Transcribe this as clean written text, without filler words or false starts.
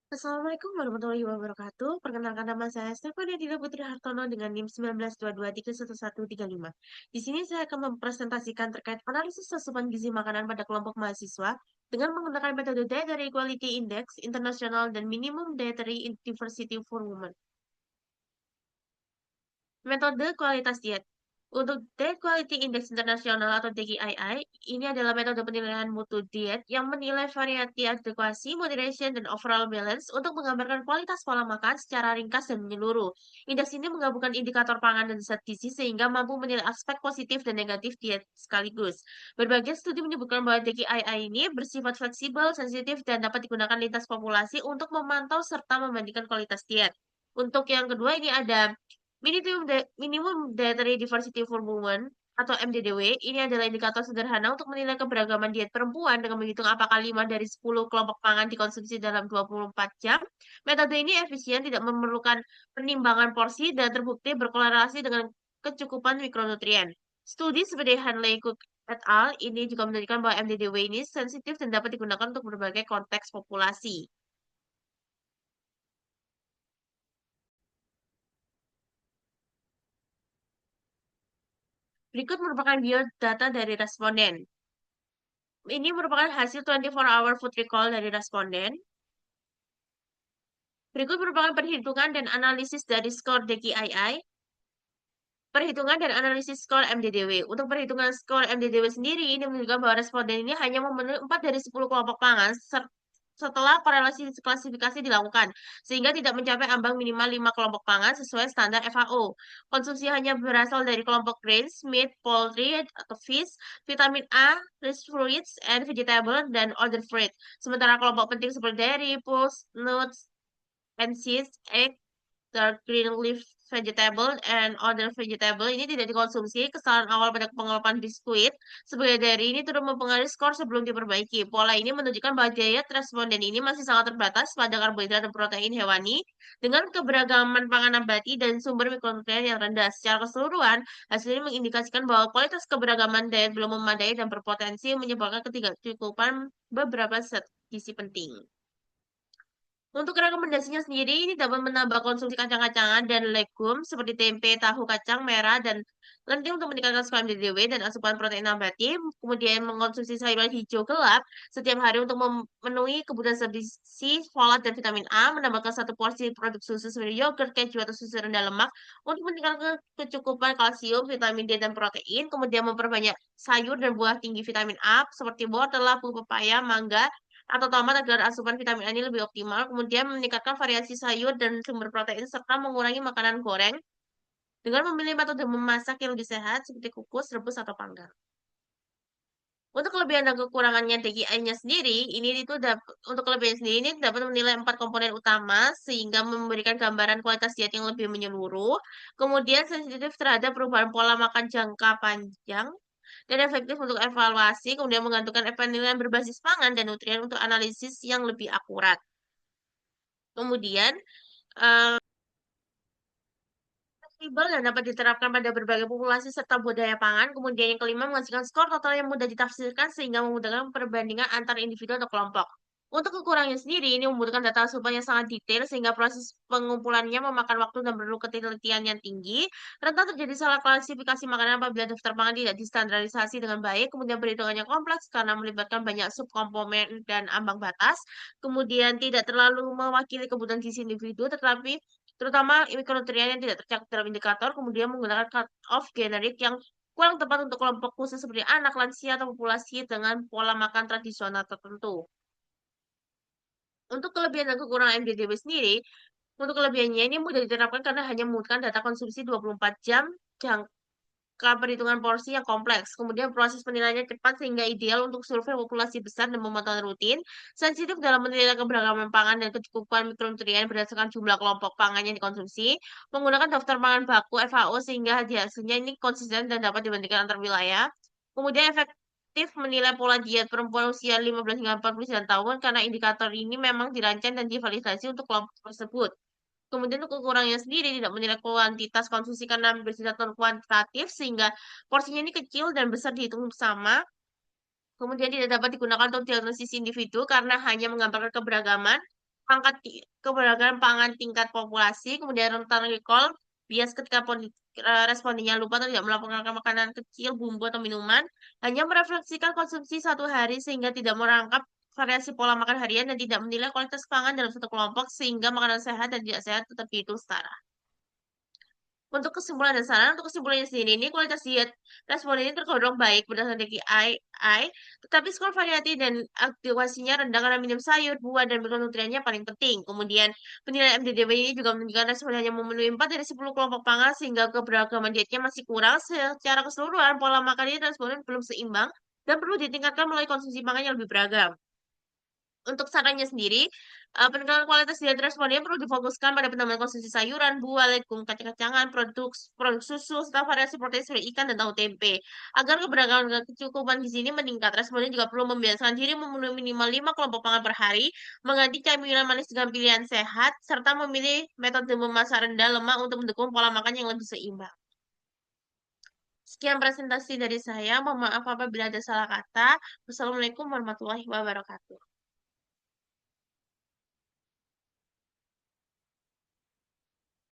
Assalamualaikum warahmatullahi wabarakatuh. Perkenalkan nama saya Stefania Dila Putri Hartono dengan NIM 1922311135. Di sini saya akan mempresentasikan terkait analisis asupan gizi makanan pada kelompok mahasiswa dengan menggunakan metode Dietary Equality Index Internasional dan Minimum Dietary Diversity for Women. Metode kualitas diet. Untuk Diet Quality Index Internasional atau DQII, ini adalah metode penilaian mutu diet yang menilai variasi adekuasi, moderation, dan overall balance untuk menggambarkan kualitas pola makan secara ringkas dan menyeluruh. Indeks ini menggabungkan indikator pangan dan zat gizi sehingga mampu menilai aspek positif dan negatif diet sekaligus. Berbagai studi menyebutkan bahwa DQII ini bersifat fleksibel, sensitif, dan dapat digunakan lintas populasi untuk memantau serta membandingkan kualitas diet. Untuk yang kedua ini ada Minimum Dietary Diversity for Women atau MDDW ini adalah indikator sederhana untuk menilai keberagaman diet perempuan dengan menghitung apakah 5 dari 10 kelompok pangan dikonsumsi dalam 24 jam. Metode ini efisien, tidak memerlukan penimbangan porsi, dan terbukti berkorelasi dengan kecukupan mikronutrien. Studi seperti Hanley Cook et al. Ini juga menunjukkan bahwa MDDW ini sensitif dan dapat digunakan untuk berbagai konteks populasi. Berikut merupakan biodata dari responden. Ini merupakan hasil 24-hour food recall dari responden. Berikut merupakan perhitungan dan analisis dari skor DKII, perhitungan dan analisis skor MDDW. Untuk perhitungan skor MDDW sendiri, ini menunjukkan bahwa responden ini hanya memenuhi 4 dari 10 kelompok pangan setelah korelasi klasifikasi dilakukan, sehingga tidak mencapai ambang minimal 5 kelompok pangan sesuai standar FAO. Konsumsi hanya berasal dari kelompok grains, meat, poultry, atau fish, vitamin A, rich fruits, and vegetable, dan other fruit. Sementara kelompok penting seperti dairy, pulse, nuts, and seeds, egg, dark green leaf vegetable, and other vegetable ini tidak dikonsumsi. Kesalahan awal pada pengelolaan biskuit sebagai dari ini turut mempengaruhi skor sebelum diperbaiki. Pola ini menunjukkan bahwa diet responden ini masih sangat terbatas pada karbohidrat dan protein hewani dengan keberagaman pangan nabati dan sumber mikronutrien yang rendah. Secara keseluruhan, hasil ini mengindikasikan bahwa kualitas keberagaman diet belum memadai dan berpotensi menyebabkan ketidakcukupan beberapa zat gizi penting. Untuk rekomendasinya sendiri, ini dapat menambah konsumsi kacang-kacangan dan legum seperti tempe, tahu, kacang merah, dan lentil untuk meningkatkan skor MDDW dan asupan protein nabati. Kemudian mengkonsumsi sayuran hijau gelap setiap hari untuk memenuhi kebutuhan zat gizi, folat, dan vitamin A. Menambahkan satu porsi produk susu seperti yogurt, keju, atau susu rendah lemak untuk meningkatkan kecukupan kalsium, vitamin D, dan protein. Kemudian memperbanyak sayur dan buah tinggi vitamin A seperti wortel, labu, pepaya, mangga, atau tomat agar asupan vitamin A ini lebih optimal. Kemudian meningkatkan variasi sayur dan sumber protein serta mengurangi makanan goreng dengan memilih metode memasak yang lebih sehat seperti kukus, rebus, atau panggang. Untuk kelebihan dan kekurangannya DKI-nya sendiri, untuk kelebihan sendiri ini dapat menilai 4 komponen utama sehingga memberikan gambaran kualitas diet yang lebih menyeluruh. Kemudian sensitif terhadap perubahan pola makan jangka panjang dan efektif untuk evaluasi, kemudian menggantungkan penilaian berbasis pangan dan nutrien untuk analisis yang lebih akurat. Kemudian, eh, fleksibel dan dapat diterapkan pada berbagai populasi serta budaya pangan. Kemudian yang kelima, menghasilkan skor total yang mudah ditafsirkan sehingga memudahkan perbandingan antar individu atau kelompok. Untuk kekurangannya sendiri, ini membutuhkan data asupan yang sangat detail sehingga proses pengumpulannya memakan waktu dan perlu ketelitian yang tinggi. Rentan terjadi salah klasifikasi makanan apabila daftar pangan tidak distandarisasi dengan baik. Kemudian perhitungannya kompleks karena melibatkan banyak subkomponen dan ambang batas. Kemudian tidak terlalu mewakili kebutuhan gizi individu, tetapi terutama mikronutrien yang tidak tercakup dalam indikator, kemudian menggunakan cut-off generik yang kurang tepat untuk kelompok khusus seperti anak, lansia, atau populasi dengan pola makan tradisional tertentu. Untuk kelebihan dan kekurangan MDDW sendiri, untuk kelebihannya ini mudah diterapkan karena hanya membutuhkan data konsumsi 24 jam, perhitungan porsi yang kompleks. Kemudian proses penilaiannya cepat sehingga ideal untuk survei populasi besar dan pemantauan rutin. Sensitif dalam menilai keberagaman pangan dan kecukupan mikronutrien berdasarkan jumlah kelompok pangan yang dikonsumsi. Menggunakan daftar pangan baku FAO sehingga hasilnya ini konsisten dan dapat dibandingkan antar wilayah. Kemudian efektif menilai pola diet perempuan usia 15 hingga 49 tahun karena indikator ini memang dirancang dan divalidasi untuk kelompok tersebut. Kemudian untuk kekurangannya sendiri tidak menilai kuantitas konsumsi karena bersifat non kuantitatif sehingga porsinya ini kecil dan besar dihitung sama. Kemudian tidak dapat digunakan untuk diagnosis individu karena hanya menggambarkan keberagaman. keberagaman pangan tingkat populasi, kemudian rentan recall, bias ketika respondennya lupa atau tidak melaporkan makanan kecil, bumbu atau minuman, hanya merefleksikan konsumsi satu hari sehingga tidak merangkap variasi pola makan harian dan tidak menilai kualitas pangan dalam satu kelompok sehingga makanan sehat dan tidak sehat tetap dihitung setara. Untuk kesimpulan dan saran, untuk kesimpulannya sendiri ini kualitas diet responden ini tergolong baik berdasarkan DKI, tetapi skor variasi dan aktivasinya rendah karena minum sayur, buah, dan mikronutriennya paling penting. Kemudian penilaian MDDW ini juga menunjukkan responden hanya memenuhi 4 dari 10 kelompok pangan sehingga keberagaman dietnya masih kurang. Secara keseluruhan, pola makan ini responden belum seimbang dan perlu ditingkatkan melalui konsumsi pangan yang lebih beragam. Untuk sarannya sendiri, peningkatan kualitas diet responden perlu difokuskan pada penambahan konsumsi sayuran, buah, legum, kacang-kacangan, produk susu, serta variasi protein seperti ikan dan tahu tempe. Agar keberagaman dan kecukupan gizi ini meningkat, responden juga perlu membiasakan diri memenuhi minimal 5 kelompok pangan per hari, mengganti camilan manis dengan pilihan sehat, serta memilih metode memasak rendah lemak untuk mendukung pola makan yang lebih seimbang. Sekian presentasi dari saya. Mohon maaf apabila ada salah kata. Wassalamualaikum warahmatullahi wabarakatuh.